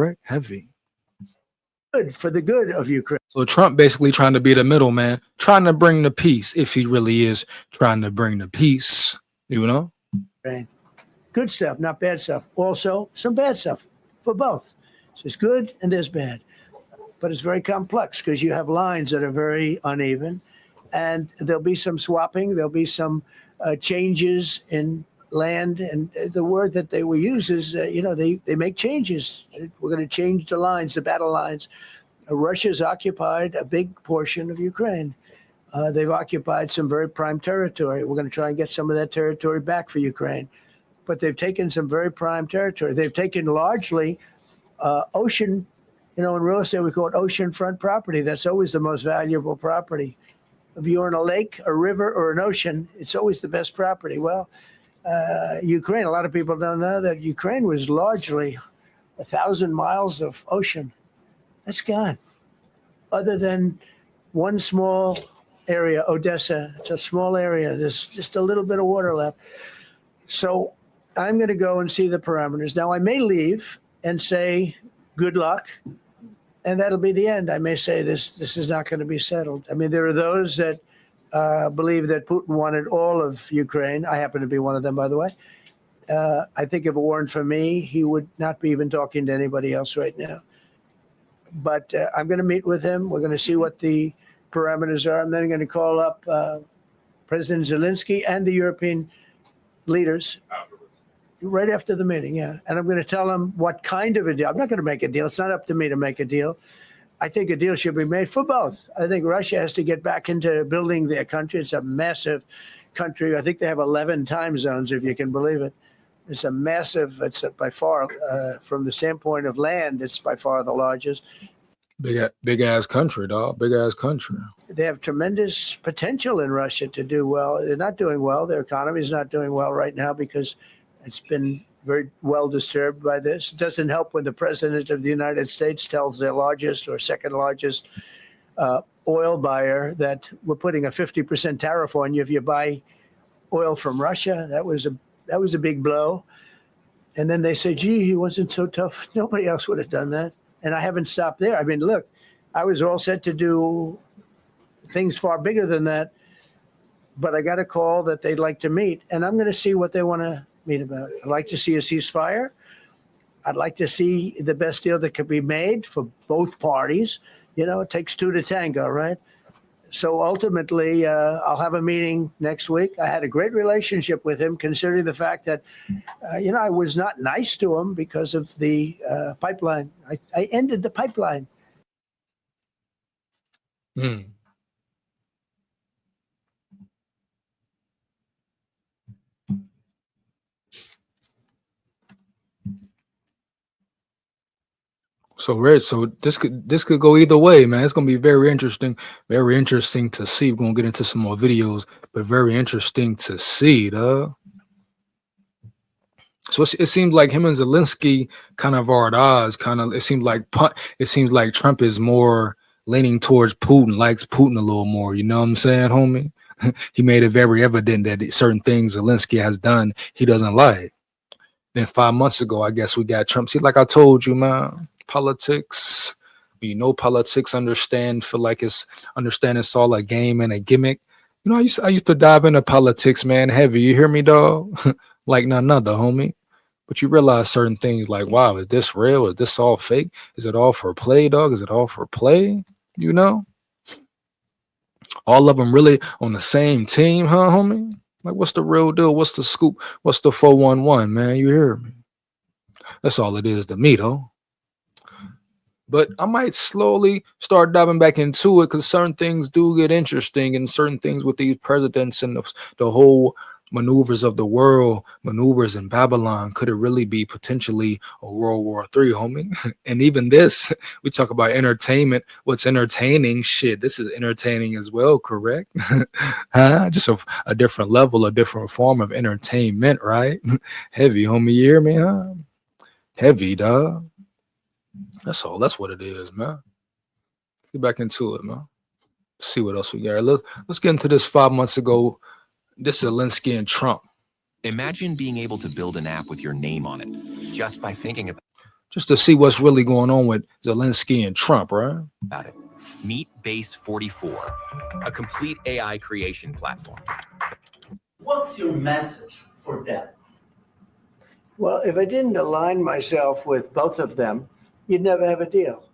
Right? Heavy. Good for the good of Ukraine. So Trump basically trying to be the middleman, trying to bring the peace, if he really is trying to bring the peace, you know? Right. Good stuff, not bad stuff. Also, some bad stuff for both. So there's good and there's bad. But it's very complex because you have lines that are very uneven. And there'll be some swapping. There'll be some changes in land. And the word that they will use is, they make changes. We're going to change the lines, the battle lines. Russia's occupied a big portion of Ukraine. They've occupied some very prime territory. We're going to try and get some of that territory back for Ukraine. But they've taken some very prime territory. They've taken largely ocean, in real estate, we call it oceanfront property. That's always the most valuable property. If you're in a lake, a river, or an ocean, it's always the best property. Well, Ukraine, a lot of people don't know that Ukraine was largely 1,000 miles of ocean. That's gone. Other than one small area, Odessa, it's a small area. There's just a little bit of water left. So I'm going to go and see the parameters. Now, I may leave and say, good luck. And that'll be the end. I may say this is not going to be settled. I mean, there are those that believe that Putin wanted all of Ukraine. I happen to be one of them, by the way. I think if it weren't for me, he would not be even talking to anybody else right now. But I'm going to meet with him. We're going to see what the parameters are. I'm then going to call up President Zelensky and the European leaders right after the meeting, yeah. And I'm going to tell them what kind of a deal. I'm not going to make a deal. It's not up to me to make a deal. I think a deal should be made for both. I think Russia has to get back into building their country. It's a massive country. I think they have 11 time zones, if you can believe it. It's a massive, it's by far, from the standpoint of land, it's by far the largest. Big ass country, dog. Big ass country. They have tremendous potential in Russia to do well. They're not doing well. Their economy is not doing well right now because it's been very well disturbed by this. It doesn't help when the president of the United States tells their largest or second largest oil buyer that we're putting a 50% tariff on you if you buy oil from Russia. That was a big blow. And then they say, gee, he wasn't so tough. Nobody else would have done that. And I haven't stopped there. I mean, look, I was all set to do things far bigger than that, but I got a call that they'd like to meet, and I'm going to see what they want to meet about. I'd like to see a ceasefire. I'd like to see the best deal that could be made for both parties. It takes two to tango, right? So ultimately, I'll have a meeting next week. I had a great relationship with him, considering the fact that, I was not nice to him because of the pipeline. I ended the pipeline. So this could go either way, man. It's gonna be very interesting to see. We're gonna get into some more videos, but very interesting to see, dog. So it seems like him and Zelensky kind of are at odds. It seems like Trump is more leaning towards Putin, likes Putin a little more. You know what I'm saying, homie? He made it very evident that certain things Zelensky has done he doesn't like. Then 5 months ago, I guess we got Trump. See, like I told you, man. Politics, politics, feel like it's all a game and a gimmick. I used to dive into politics, man, heavy. You hear me, dog? Like none other, homie. But you realize certain things like, wow, is this real? Is this all fake? Is it all for play, dog? Is it all for play? All of them really on the same team, huh, homie? Like, what's the real deal? What's the scoop? What's the 411, man? You hear me? That's all it is to me, though. But I might slowly start diving back into it because certain things do get interesting, and certain things with these presidents and the whole maneuvers of the world, maneuvers in Babylon. Could it really be potentially a World War III, homie? And even this, we talk about entertainment. What's entertaining? Shit, this is entertaining as well, correct? Huh? Just a different level, a different form of entertainment, right? Heavy, homie. You hear me, huh? Heavy, dog. That's all. That's what it is, man. Get back into it, man. See what else we got. Let's get into this 5 months ago. This Zelensky and Trump. Imagine being able to build an app with your name on it just by thinking about. just to see what's really going on with Zelensky and Trump, right? About it. Meet Base 44, a complete AI creation platform. What's your message for them? Well, if I didn't align myself with both of them, you'd never have a deal.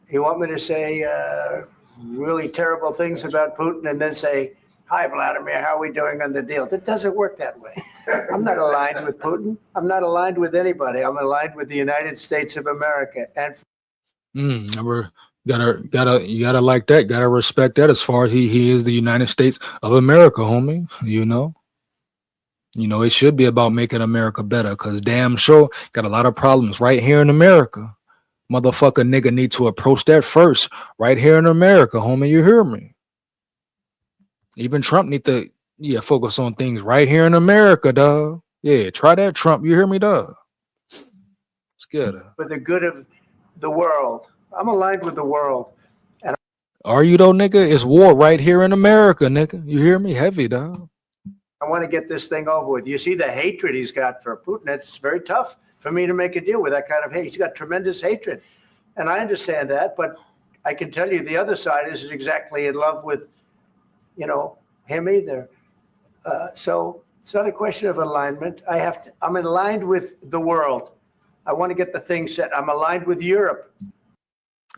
You want me to say really terrible things about Putin and then say, "Hi, Vladimir, how are we doing on the deal?" That doesn't work that way. I'm not aligned with Putin. I'm not aligned with anybody. I'm aligned with the United States of America. And You gotta like that. Gotta respect that. As far as he is the United States of America, homie. You know, it should be about making America better, because damn sure got a lot of problems right here in America. Motherfucker nigga need to approach that first right here in America, homie. You hear me? Even Trump need to focus on things right here in America, dog. Yeah, try that, Trump. You hear me, dog? It's good. for the good of the world. I'm aligned with the world. Are you though, nigga? It's war right here in America, nigga. You hear me? Heavy, dog. I want to get this thing over with. You see the hatred he's got for Putin. It's very tough for me to make a deal with that kind of hate. He's got tremendous hatred. And I understand that, but I can tell you the other side isn't exactly in love with, him either. So it's not a question of alignment. I'm aligned with the world. I want to get the thing set. I'm aligned with Europe.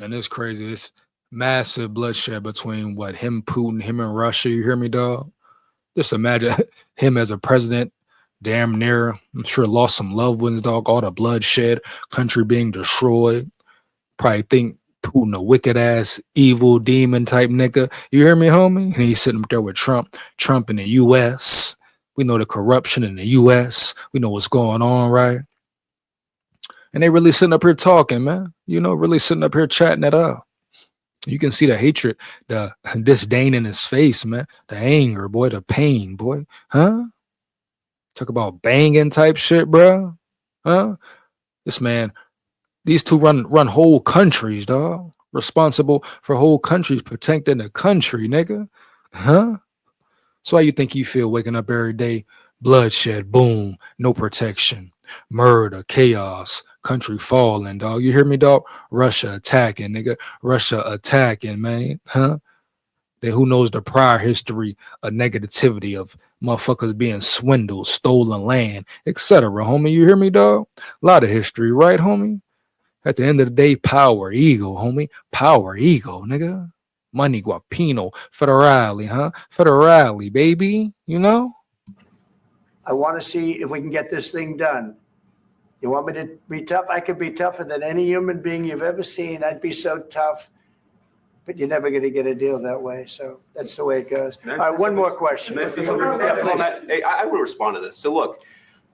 And it's crazy. It's massive bloodshed between him, Putin, him and Russia. You hear me, dog? Just imagine him as a president, damn near, I'm sure lost some loved ones, dog, all the bloodshed, country being destroyed. Probably think Putin a wicked ass, evil demon type nigga. You hear me, homie? And he's sitting up there with Trump in the US. We know the corruption in the US. We know what's going on, right? And they really sitting up here talking, man. Really sitting up here chatting it up. You can see the hatred, the disdain in his face, man. The anger, boy, the pain, boy. Huh? Talk about banging type shit, bro. Huh? This man, these two run whole countries, dog. Responsible for whole countries, protecting the country, nigga. Huh? So how you think you feel waking up every day? Bloodshed, boom, no protection, murder, chaos, country falling, dog. You hear me, dog? Russia attacking, nigga. Russia attacking, man. Huh? Then who knows the prior history of negativity of motherfuckers being swindled, stolen land, etc. Homie, you hear me, dog? A lot of history, right, homie? At the end of the day, power, ego, homie. Power, ego, nigga. Money, guapino, federale, huh? Federale, baby, I want to see if we can get this thing done. You want me to be tough? I could be tougher than any human being you've ever seen. I'd be so tough, but you're never going to get a deal that way. So that's the way it goes. All right, one more question. I will respond to this. So look,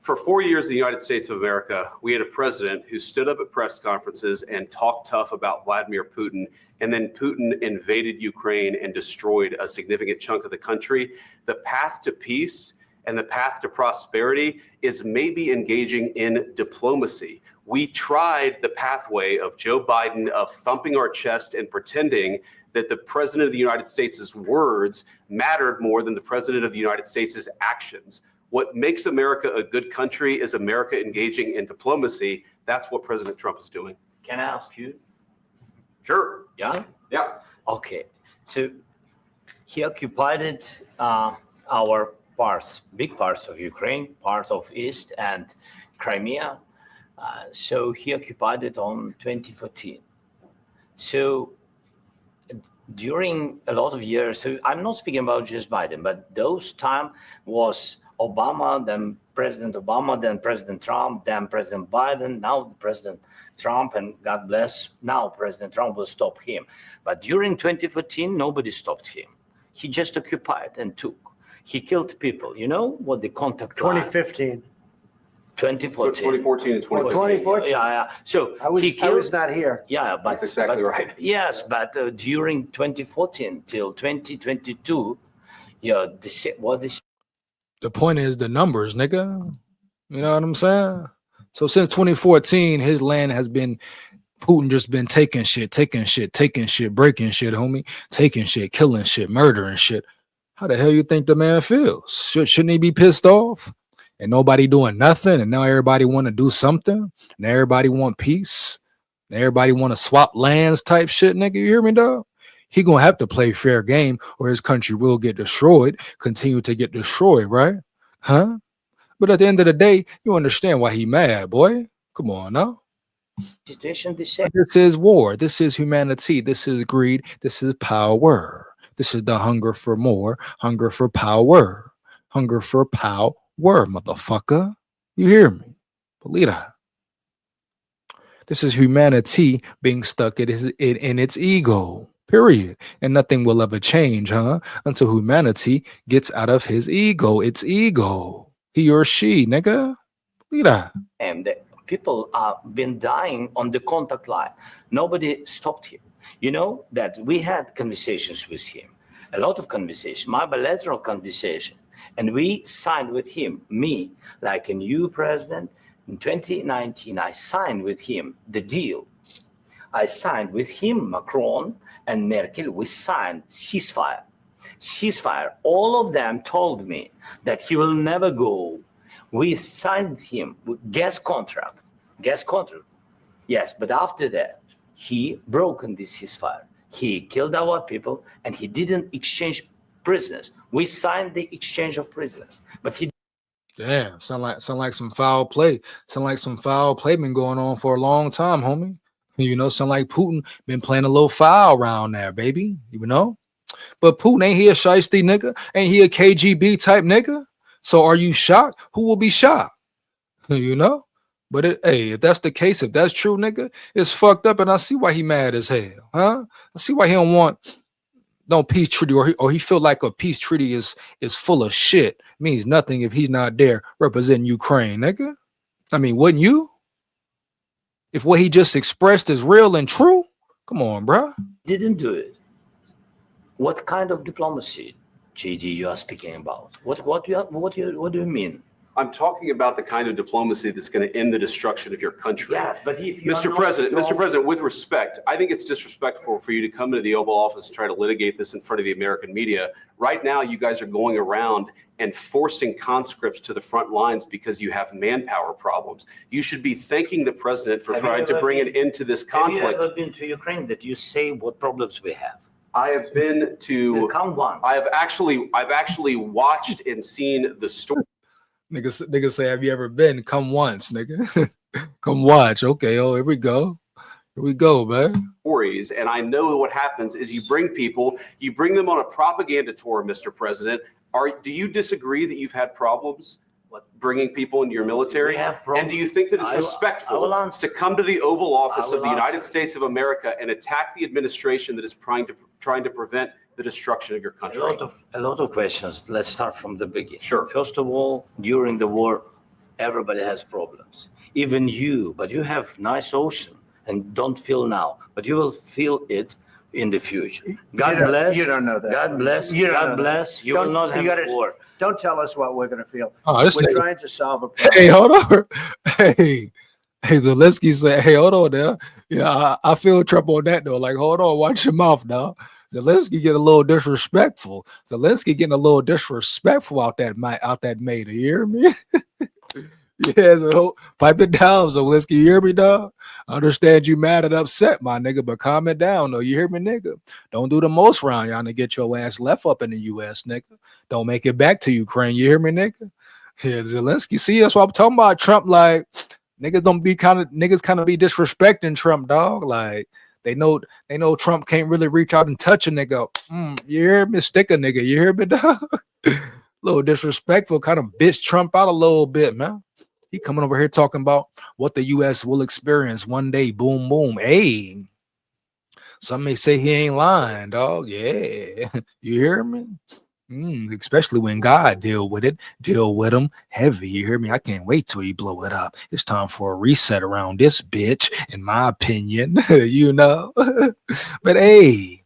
for 4 years in the United States of America, we had a president who stood up at press conferences and talked tough about Vladimir Putin, and then Putin invaded Ukraine and destroyed a significant chunk of the country. The path to peace and the path to prosperity is maybe engaging in diplomacy. We tried the pathway of Joe Biden of thumping our chest and pretending that the president of the United States' words mattered more than the president of the United States' actions. What makes America a good country is America engaging in diplomacy. That's what President Trump is doing. Can I ask you? Sure. Yeah? Yeah. Okay. So he occupied our big parts of Ukraine, part of East and Crimea. So he occupied it on 2014. So during a lot of years, so I'm not speaking about just Biden, but those time was Obama, then President Obama, then President Trump, then President Biden, now President Trump, and God bless, now President Trump will stop him. But during 2014, nobody stopped him. He just occupied and took. He killed people. You know what the contact 2015. 2014 and 2014. 2014. Yeah. So I was not here. Yeah, but That's exactly right. Yes, but during 2014 till 2022, The point is the numbers, nigga. You know what I'm saying? So since 2014, his land has been, Putin just been taking shit, breaking shit, homie, taking shit, killing shit, murdering shit. How the hell you think the man feels? Shouldn't he be pissed off? and nobody doing nothing, and now everybody want to do something, and everybody want peace, and everybody want to swap lands type shit, nigga. You hear me, dog? He gonna have to play fair game, or his country will get destroyed, continue to get destroyed, right? Huh? But at the end of the day, you understand why he mad, boy. Come on now. Situation the same. This is war. This is humanity. This is greed. This is power. This is the hunger for more, hunger for power, hunger for power, motherfucker. You hear me? Believe that. This is humanity being stuck in its ego, period. And nothing will ever change, until humanity gets out of his ego, its ego. He or she, nigga. Believe that. And the people have been dying on the contact line. Nobody stopped him. You know that we had conversations with him, a lot of conversation, my bilateral conversation, and we signed with him, me, like a new president. In 2019, I signed with him the deal. I signed with him, Macron and Merkel, we signed ceasefire. Ceasefire. All of them told me that he will never go. We signed him with gas contract. Yes, but after that, he broken this ceasefire. He killed our people, and he didn't exchange prisoners. We signed the exchange of prisoners, but he. Damn, sound like some foul play. Sound like some foul play been going on for a long time, homie. You know, sound like Putin been playing a little foul around there, baby. You know? But Putin, ain't he a shiesty nigga? Ain't he a KGB type nigga? So are you shocked? Who will be shocked? You know? But hey, if that's the case, if that's true, nigga, it's fucked up, and I see why he mad as hell, huh? I see why he don't want no peace treaty, or he feel like a peace treaty is full of shit. Means nothing if he's not there representing Ukraine, nigga. I mean, wouldn't you? If what he just expressed is real and true, come on, bro. Didn't do it. What kind of diplomacy, JD, you are speaking about? What do you mean? I'm talking about the kind of diplomacy that's going to end the destruction of your country. Yes, but if you Mr. President, with respect, I think it's disrespectful for you to come into the Oval Office and try to litigate this in front of the American media. Right now, you guys are going around and forcing conscripts to the front lines because you have manpower problems. You should be thanking the president for trying to bring an end to this conflict. Have you ever been to Ukraine that you say what problems we have? I have been to. Come once. I've actually watched and seen the story. Nigga say, have you ever been? Come once, nigga. Come watch. Okay, oh, here we go. Here we go, man. Stories, and I know what happens is you bring them on a propaganda tour, Mr. President. Do you disagree that you've had problems bringing people into your military? And do you think that it's respectful to come to the Oval Office of the United States of America and attack the administration that is trying to prevent the destruction of your country? A lot of questions. Let's start from the beginning. Sure. First of all, during the war, everybody has problems. Even you, but you have nice ocean and don't feel now, but you will feel it in the future. God bless. You don't know that. God bless. God bless. You will not have war. Don't tell us what we're going to feel. Oh, We're trying to solve a problem. Hey, hold on. Hey, Zelensky said, hey, hold on there. Yeah, I feel Trump on that though. Like, hold on, watch your mouth now. Zelensky getting a little disrespectful. Zelensky getting a little disrespectful out that mater. You hear me? Yeah, so pipe it down, Zelensky. You hear me, dog? I understand you mad and upset, my nigga, but calm it down, though. You hear me, nigga? Don't do the most round, y'all, to get your ass left up in the U.S., nigga. Don't make it back to Ukraine. You hear me, nigga? Yeah, Zelensky. See, that's what I'm talking about. Trump, like, niggas kind of be disrespecting Trump, dog. Like, they know Trump can't really reach out and touch a nigga. You hear me? Stick a nigga. You hear me, dog? Little disrespectful, kind of bitch Trump out a little bit, man. He coming over here talking about what the U.S. will experience one day. Boom, boom. Hey, some may say he ain't lying, dog. Yeah, you hear me? Especially when God deal with him heavy. You hear me? I can't wait till he blow it up. It's time for a reset around this bitch, in my opinion. You know. But hey,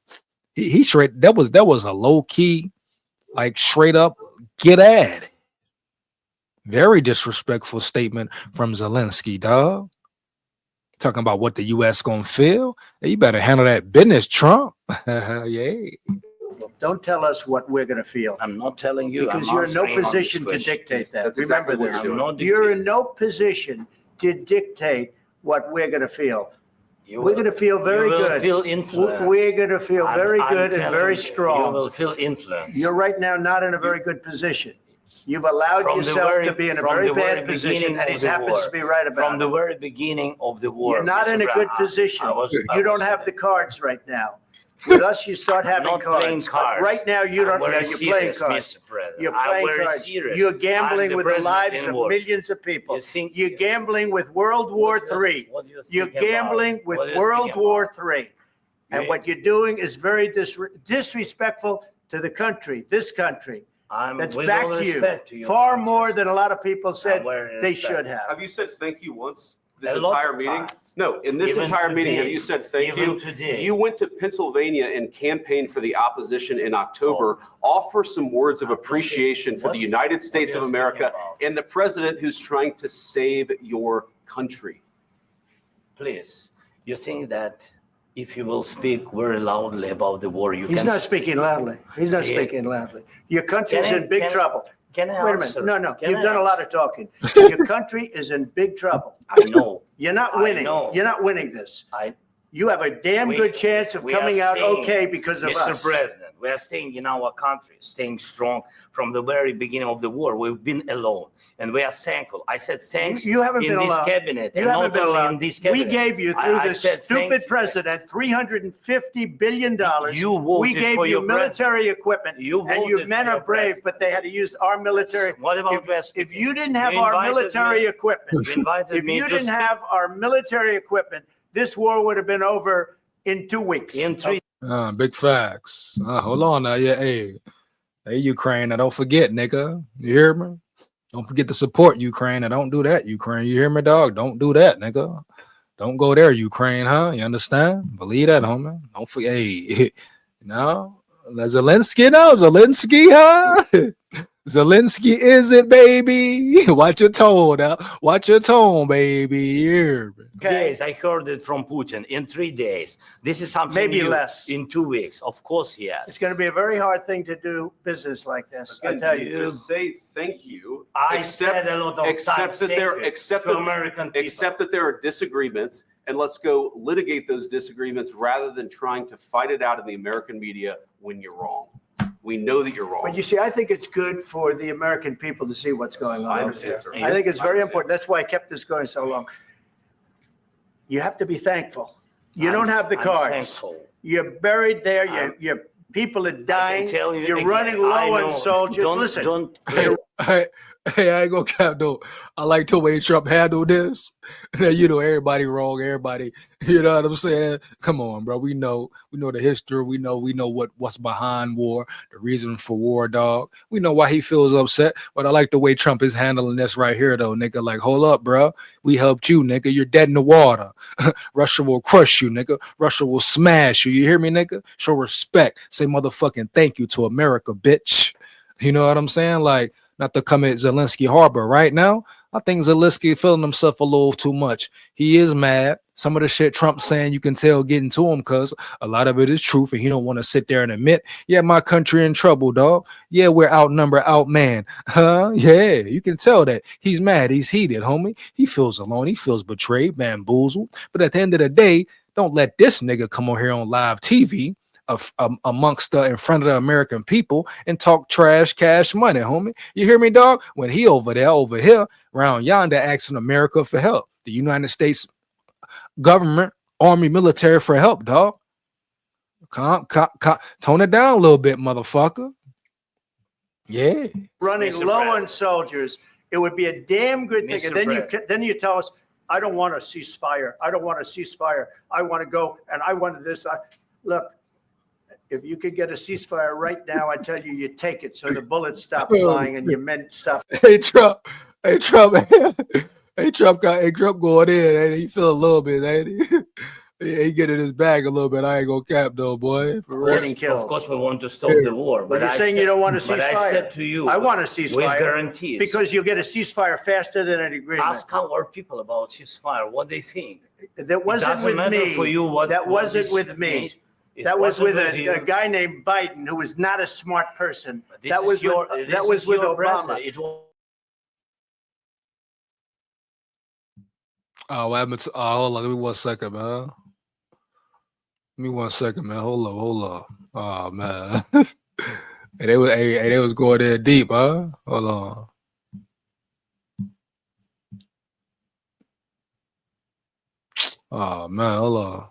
he straight. That was a low key, like straight up get at it. Very disrespectful statement from Zelensky, dog. Talking about what the U.S. gonna feel. Hey, you better handle that business, Trump. Yeah. Don't tell us what we're going to feel. I'm not telling you. Because I'm you're in no answering on this position to question. dictate that. That's Remember exactly what this. you're I'm doing. not You're dictating. in no position to dictate what we're going to feel. You We're will- going to feel very you will good. feel influenced. We're going to feel very I'm good and telling very you, strong. You will feel influence. You're right now not in a very good position. You've allowed From the yourself very- to be in a from very the bad very position, beginning and of he the happens war. to be right about From the it. very beginning of the war. You're not Mr. in a good Brown, position. I You don't was- have the cards right now. With us, you start I'm having not playing cards. But cards. right now, you don't. I'm very Yeah, you're playing serious, cards. Mr. President. You're I'm playing very cards. serious. You're I'm gambling the with the president lives in of war. millions of people. You think- You're gambling with World War III. What do you You're think about? gambling with What do you World think War about? III. And Yeah. what you're doing is very disrespectful to the country, this country. I'm That's with back all to you. respect to your Far country. more than a lot of people said I'm very they respect. should have. Have you said thank you once this A lot entire of meeting? times. No, in this Even entire meeting, have today. you said thank Even you? today. You went to Pennsylvania and campaigned for the opposition in October. Offer some words of appreciation for the United States of you America speaking about? and the president who's trying to save your country. Please, you think that if you will speak very loudly about the war, you He's can... not speaking loudly. He's not Yeah. speaking loudly. Your country's Can I- in big can I- trouble. Can I Wait a answer? minute. No. Can You've I done a lot answer? of talking. Your country is in big trouble. I know. You're not I winning. know. You're not winning this. I, You have a damn We- good chance of we are coming out staying, okay because of Mr. us. President, we are staying in our country, staying strong from the very beginning of the war. We've been alone, and we are thankful. I said thanks You haven't in been this alone. cabinet, You and haven't not been only allowed. in this We cabinet. gave you, through I this said thank stupid you. president, $350 billion. You voted We gave for you your military equipment. You And your voted men for are your brave, president. but they had to use our military. What about West? If you didn't have You our invited military me- equipment, You invited if me you to didn't have our military equipment, this war would have been over in 2 weeks. in 3 Big facts. Hold on now. Yeah, hey, Ukraine. Now don't forget, nigga. You hear me? Don't forget to support Ukraine. Now don't do that, Ukraine. You hear me, dog? Don't do that, nigga. Don't go there, Ukraine, huh? You understand? Believe that, homie. Don't forget. Hey, no, Zelensky, huh? Zelensky is it, baby? Watch your tone now. Watch your tone, baby. You hear me? Okay. days. I heard it from Putin in 3 days. This is something Maybe new. less. In 2 weeks. Of course, yes. It's going to be a very hard thing to do business like this. I Again, tell you. just say thank you. I said a lot of except times that thank there, you except to that, American people. except that there are disagreements, and let's go litigate those disagreements rather than trying to fight it out in the American media when you're wrong. We know that you're wrong. But you see, I think it's good for the American people to see what's going on. I over understand, there. sir. I think it's I very understand. important. That's why I kept this going so long. You have to be thankful. You I'm- don't have the I'm cards. thankful. You're buried there. I'm- Your people are I can dying. tell you You're again, running I low know. on soldiers. Don't, Listen, Don't. Hey, I ain't gonna cap though. I like the way Trump handled this. You know, everybody wrong, everybody. You know what I'm saying? Come on, bro. We know the history. We know what's behind war, the reason for war, dog. We know why he feels upset. But I like the way Trump is handling this right here, though, nigga. Like, hold up, bro. We helped you, nigga. You're dead in the water. Russia will crush you, nigga. Russia will smash you. You hear me, nigga? Show respect. Say motherfucking thank you to America, bitch. You know what I'm saying? Like, not to come at Zelensky harbor right now. I think Zelensky feeling himself a little too much. He is mad. Some of the shit Trump's saying, you can tell getting to him because a lot of it is truth, and he don't want to sit there and admit, yeah, my country in trouble, dog. Yeah, we're outnumbered, outmanned. Huh? Yeah, you can tell that. He's mad. He's heated, homie. He feels alone. He feels betrayed, bamboozled. But at the end of the day, don't let this nigga come on here on live TV amongst in front of the American people and talk trash, cash money, homie. You hear me, dog? When he over here, around yonder, asking America for help, the United States government, army, military for help, dog. Tone it down a little bit, motherfucker. Yeah. running Mr. low President. on soldiers, it would be a damn good thing. And Mr. then you tell us, I don't want a ceasefire. I don't want a ceasefire. I want to go and I want this. Look, if you could get a ceasefire right now, I tell you, you take it so the bullets stop flying and your men stop. Hey Trump, hey Trump going in, and he feel a little bit, ain't he? He get in his bag a little bit. I ain't gonna cap though, boy. For real. Getting killed. Of course, we want to stop the war. But you're I saying said- you don't want a But I ceasefire. said to you, I want a with ceasefire guarantees. because you'll get a ceasefire faster than an agreement. Ask our people about ceasefire, what they think. That wasn't doesn't with matter me. for you what- That what wasn't this with me. means. It That was wasn't with you. a guy named Biden who was not a smart person. This That is was your, with, this that was is with your Obama. president. It was Oh, what happened to, hold on, give me 1 second, man. Give me 1 second, man. Hold up. Oh man. Hey, they was going there deep, huh? Hold on. Oh man, hold on.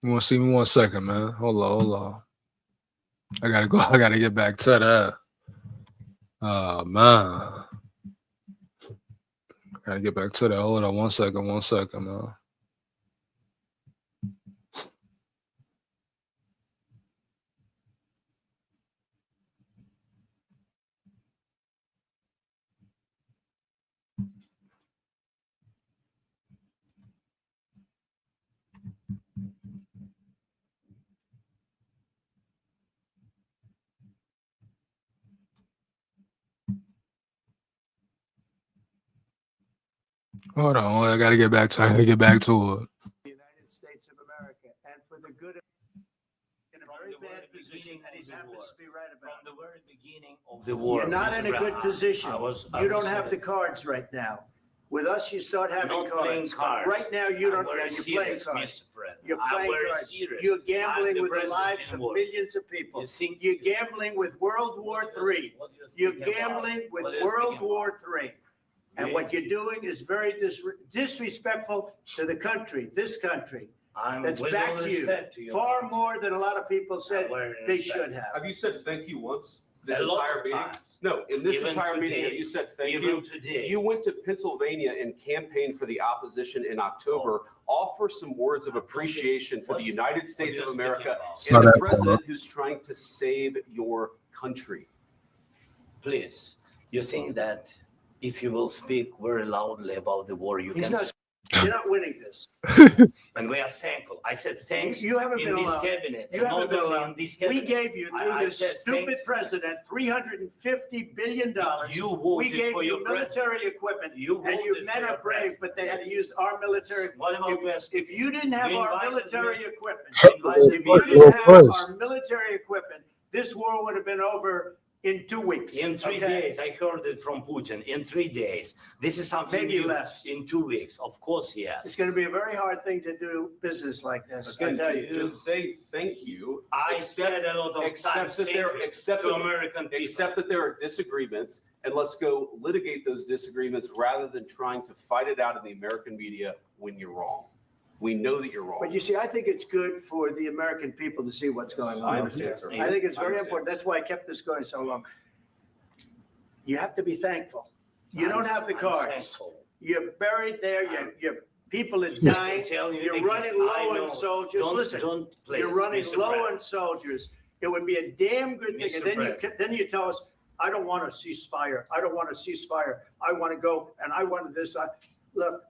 You want to see me 1 second, man? Hold on. I gotta go. I gotta get back to that. Oh man, gotta get back to that. Hold on 1 second, man. Hold on, I gotta get back to. I gotta get back to it. The United States of America, and for the good of in a very bad position, and he happens to be right about from it. the very beginning of the war. You're not in a good position. You don't have the the cards right now. With us, you start having not playing cards. cards. Right now, you don't. I'm Yeah, very you're playing serious, cards. Mr. President. You're I'm playing very cards. serious. You're I'm gambling the with the president lives in the of world. millions of people. You think You're gambling with World War III. What you're You're speaking about? gambling with What you're World speaking War III. And Yeah. what you're doing is very disrespectful to the country, this country. I'm That's with back all to you. respect to you. Far more than a lot of people said they should have. Have you said thank you once this A lot entire of meeting? times. No, in this Even entire meeting, today. have you said thank Even you? today. You went to Pennsylvania and campaigned for the opposition in October. Offer some words of appreciation for the United States of America Not and the that president who's trying to save your country. Please, you think that if you will speak very loudly about the war, you He's can. not, you're not winning this. And we are thankful. I said thanks You haven't in been this allowed. cabinet. You and haven't not been only allowed. in this We cabinet. gave you, through I this said stupid president, $350 billion. You We voted gave for you your military equipment, You and you voted men for your are brave, but they had to use our military. What about If you didn't have You our invited military me. equipment, invited if me you to- didn't have First. our military equipment, this war would have been over in 2 weeks. In 3 okay? days, I heard it from Putin. In 3 days, this is something Maybe new. less. In 2 weeks, of course, It's yes. going to be a very hard thing to do business like this. I Again, tell you. just say thank you. I Accept- said a lot of accept times that there- thank you accept to that- American people. Accept that there are disagreements, and let's go litigate those disagreements rather than trying to fight it out in the American media when you're wrong. We know that you're wrong. But you see, I think it's good for the American people to see what's going on. I understand, sir. I think it's I very understand. important. That's why I kept this going so long. You have to be thankful. You don't have the I'm cards. thankful. You're buried there. Your people are I dying. tell you You're again, running I low know. on soldiers. Don't- Listen, don't, please, you're running Mr. low President. on soldiers. It would be a damn good thing. Mr. And then President. then you tell us, I don't want a ceasefire. I don't want a ceasefire. I want to go and I want this. Look,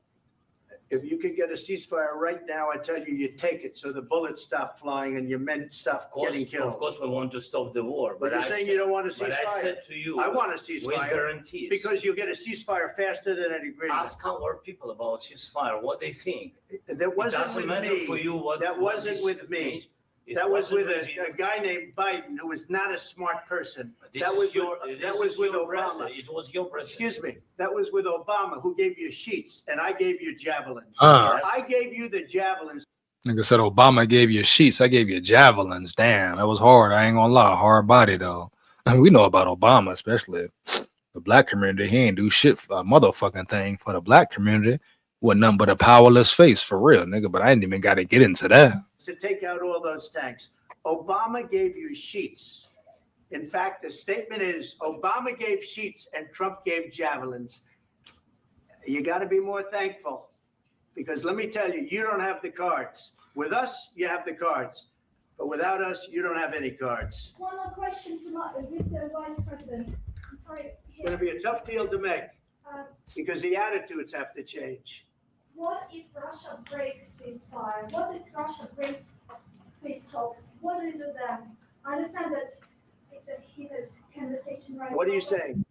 if you could get a ceasefire right now, I tell you, you take it so the bullets stop flying and your men stop getting Of killed. course, we want to stop the war, But but you're I saying said- you don't want a But I ceasefire. said to you, I want a with ceasefire guarantees. because you'll get a ceasefire faster than an agreement. Ask our people about ceasefire, what they think. That It wasn't doesn't with matter for me. you what. That what wasn't this with me. means. It That was with wasn't you. a guy named Biden who was not a smart person. This That is was your- with, this that was is with your Obama. president. It was your president. Excuse me. That was with Obama, who gave you sheets and I gave you javelins. Ah. I gave you the javelins. Nigga said Obama gave you sheets. I gave you javelins. Damn, that was hard. I ain't gonna lie. Hard body though. We know about Obama, especially the black community. He ain't do shit for a motherfucking thing for the black community. With nothing but a powerless face for real, nigga. But I ain't even got to get into that. To take out all those tanks. Obama gave you sheets. In fact, the statement is Obama gave sheets and Trump gave javelins. You got to be more thankful because let me tell you, you don't have the cards. With us, you have the cards. But without us, you don't have any cards. One more question to Mr. Vice President. I'm sorry. It's going to be a tough deal to make Uh, because the attitudes have to change. What if Russia breaks ceasefire? What if Russia breaks peace talks? What do you do then? I understand that it's a He says, can the station write? What are you saying?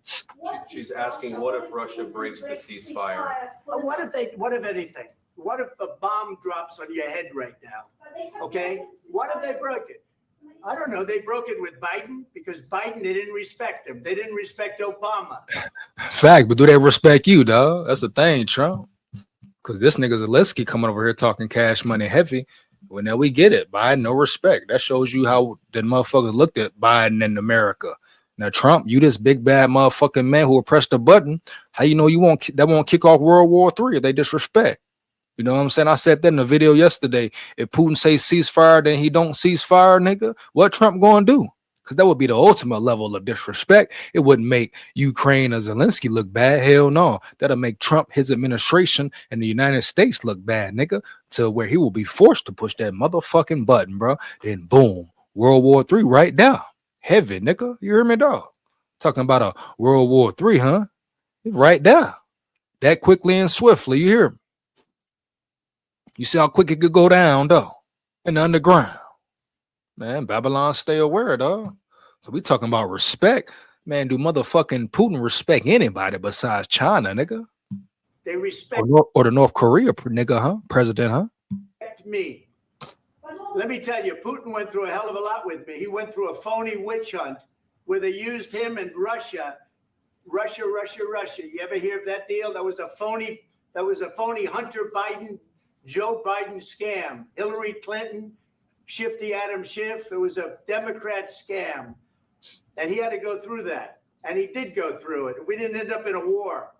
She's asking, what if Russia breaks the ceasefire? What if anything? What if a bomb drops on your head right now? Okay? What if they broke it? I don't know. They broke it with Biden because Biden, they didn't respect him. They didn't respect Obama. Fact, but do they respect you, dog? That's the thing, Trump. Because this nigga Zelensky coming over here talking cash money heavy. Well, now we get it. Biden, no respect. That shows you how the motherfuckers looked at Biden in America. Now, Trump, you this big bad motherfucking man who will press the button. How you know you won't kick off World War III if they disrespect? You know what I'm saying? I said that in the video yesterday. If Putin say ceasefire, then he don't ceasefire, nigga. What Trump gonna do? Because that would be the ultimate level of disrespect. It wouldn't make Ukraine or Zelensky look bad. Hell no. That'll make Trump, his administration, and the United States look bad, nigga, to where he will be forced to push that motherfucking button, bro. Then boom, World War III right there. Heavy, nigga. You hear me, dog? Talking about a World War III, huh? Right there. That quickly and swiftly, you hear me? You see how quick it could go down, though, in the underground. Man, Babylon, stay aware, dog. So we talking about respect. Man, do motherfucking Putin respect anybody besides China, nigga? They respect Or the North Korea, nigga, huh? President, huh? me. Let me tell you, Putin went through a hell of a lot with me. He went through a phony witch hunt where they used him and Russia. You ever hear of that deal? That was a phony Hunter Biden, Joe Biden scam. Hillary Clinton, Shifty Adam Schiff. It was a Democrat scam. And he had to go through that. And he did go through it. We didn't end up in a war.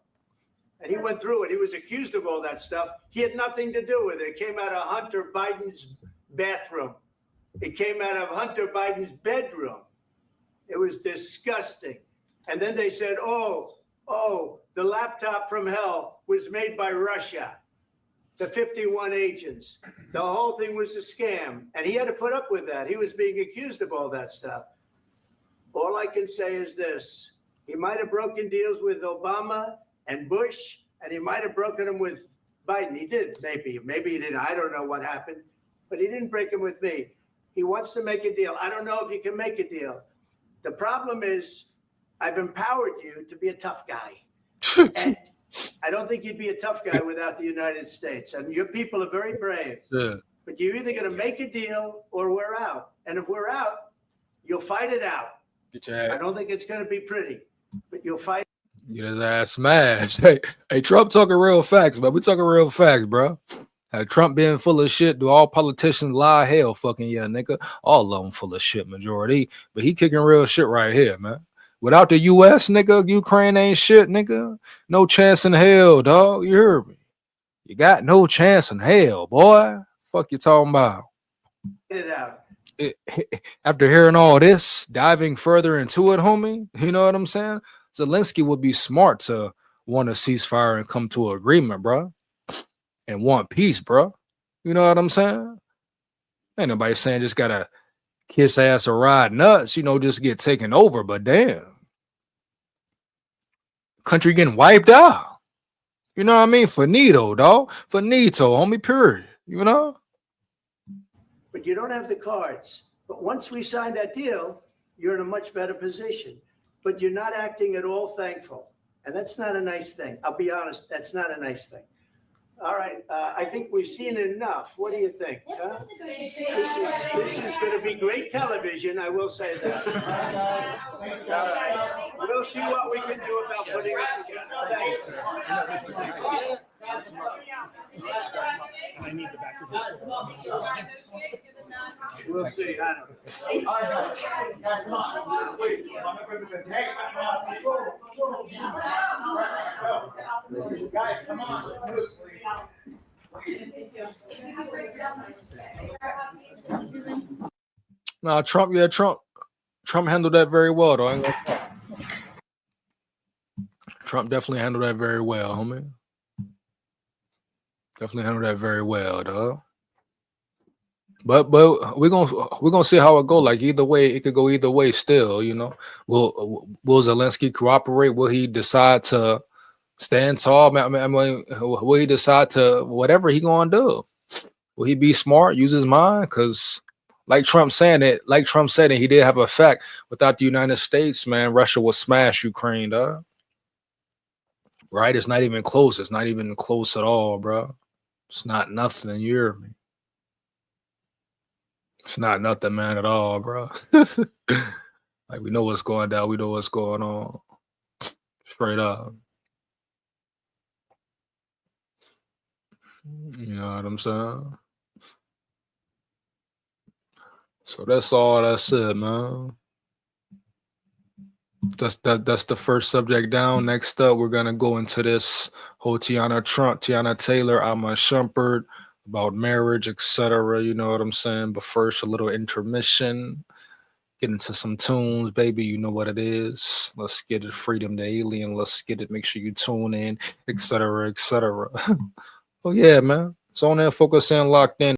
And he went through it. He was accused of all that stuff. He had nothing to do with it. It came out of Hunter Biden's bathroom. It came out of Hunter Biden's bedroom. It was disgusting. And then they said, oh, the laptop from hell was made by Russia. The 51 agents. The whole thing was a scam. And he had to put up with that. He was being accused of all that stuff. All I can say is this. He might have broken deals with Obama and Bush, and he might have broken them with Biden. He did, maybe. Maybe he didn't. I don't know what happened. But he didn't break them with me. He wants to make a deal. I don't know if you can make a deal. The problem is I've empowered you to be a tough guy. And I don't think you'd be a tough guy without the United States. And your people are very brave. Yeah. But you're either going to make a deal or we're out. And if we're out, you'll fight it out. I don't think it's going to be pretty, but you'll fight. Get his ass smashed. Hey, Trump talking real facts, man. We talking real facts, bro. Trump being full of shit. Do all politicians lie? Hell, fucking yeah, nigga. All of them full of shit, majority. But he kicking real shit right here, man. Without the U.S., nigga, Ukraine ain't shit, nigga. No chance in hell, dog. You heard me. You got no chance in hell, boy. Fuck you talking about? Get it out. After hearing all this, diving further into it, homie, you know what I'm saying? Zelensky would be smart to want a ceasefire and come to an agreement, bro, and want peace, bro. You know what I'm saying? Ain't nobody saying just gotta kiss ass or ride nuts, you know, just get taken over, but damn. Country getting wiped out. You know what I mean? Finito, dog. Finito, homie, period. You know? But you don't have the cards. But once we sign that deal, you're in a much better position. But you're not acting at all thankful. And that's not a nice thing. I'll be honest, that's not a nice thing. All right, I think we've seen enough. What do you think? Huh? This is going to be great television, I will say that. All right. We'll see what we can do about putting it together. Thanks. I need the back of this. We'll see. I don't know. Guys, come on. Nah, Trump handled that very well, though. I ain't gonna lie. Trump definitely handled that very well, homie. Definitely handled that very well, dog. But we're gonna see how it go. Like either way, it could go either way. Still, you know, will Zelensky cooperate? Will he decide to stand tall? I mean, will he decide to whatever he gonna do? Will he be smart, use his mind? Because Like Trump said it, he did have a fact. Without the United States, man, Russia will smash Ukraine, dog. Right? It's not even close. It's not even close at all, bro. It's not nothing. You hear me? It's not nothing, man, at all, bro. Like, we know what's going down. We know what's going on. Straight up. You know what I'm saying? So that's all. That's it, man. That's the first subject down. Next up, we're gonna go into this whole Tiana Taylor, Alma Shumpert about marriage, etc. You know what I'm saying? But first, a little intermission. Get into some tunes, baby. You know what it is. Let's get it. Freedom the Alien. Let's get it. Make sure you tune in, etc., etc. Oh yeah, man. It's on there, focus in, locked in.